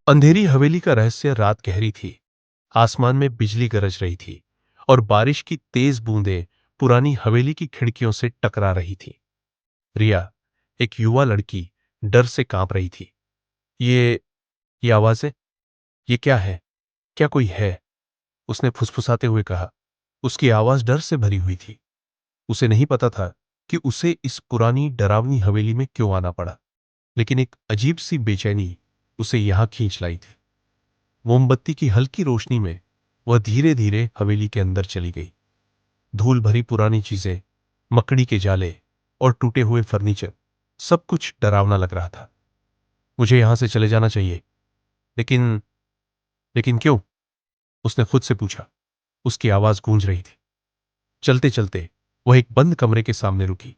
अंधेरी हवेली का रहस्य। रात गहरी थी। आसमान में बिजली गरज रही थी और बारिश की तेज बूंदें पुरानी हवेली की खिड़कियों से टकरा रही थी। रिया, एक युवा लड़की, डर से कांप रही थी। ये आवाजें, ये क्या है? क्या कोई है? उसने फुसफुसाते हुए कहा। उसकी आवाज डर से भरी हुई थी। उसे नहीं पता था कि उसे इस पुरानी डरावनी हवेली में क्यों आना पड़ा, लेकिन एक अजीब सी बेचैनी उसे यहां खींच लाई थी। मोमबत्ती की हल्की रोशनी में वह धीरे धीरे हवेली के अंदर चली गई। धूल भरी पुरानी चीजें, मकड़ी के जाले और टूटे हुए फर्नीचर, सब कुछ डरावना लग रहा था। मुझे यहां से चले जाना चाहिए, लेकिन लेकिन क्यों? उसने खुद से पूछा। उसकी आवाज गूंज रही थी। चलते चलते वह एक बंद कमरे के सामने रुकी।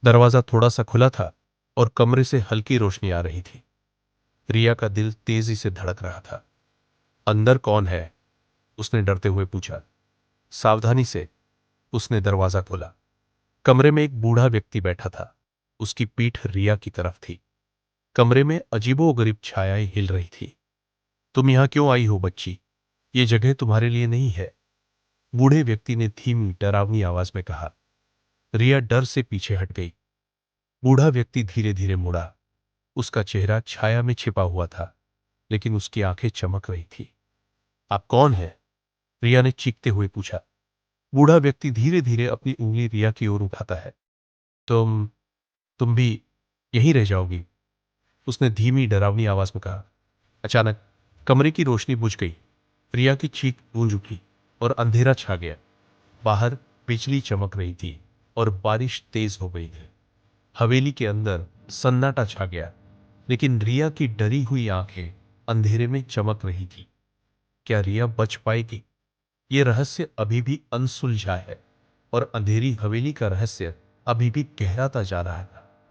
दरवाजा थोड़ा सा खुला था और कमरे से हल्की रोशनी आ रही थी। रिया का दिल तेजी से धड़क रहा था। अंदर कौन है? उसने डरते हुए पूछा। सावधानी से उसने दरवाजा खोला। कमरे में एक बूढ़ा व्यक्ति बैठा था। उसकी पीठ रिया की तरफ थी। कमरे में अजीबोगरीब छायाएं हिल रही थी। तुम यहां क्यों आई हो बच्ची? ये जगह तुम्हारे लिए नहीं है, बूढ़े व्यक्ति ने धीमी डरावनी आवाज में कहा। रिया डर से पीछे हट गई। बूढ़ा व्यक्ति धीरे धीरे मुड़ा। उसका चेहरा छाया में छिपा हुआ था, लेकिन उसकी आंखें चमक रही थी। आप कौन हैं? रिया ने चीखते हुए पूछा। बूढ़ा व्यक्ति धीरे धीरे अपनी उंगली रिया की ओर उठाता है। तुम तुम भी यहीं रह जाओगी? उसने धीमी डरावनी आवाज में कहा। अचानक कमरे की रोशनी बुझ गई। रिया की चीख गूंज उठी और अंधेरा छा गया। बाहर बिजली चमक रही थी और बारिश तेज हो गई थी। हवेली के अंदर सन्नाटा छा गया, लेकिन रिया की डरी हुई आंखें अंधेरे में चमक रही थी। क्या रिया बच पाएगी? ये रहस्य अभी भी अनसुलझा है और अंधेरी हवेली का रहस्य अभी भी गहराता जा रहा है।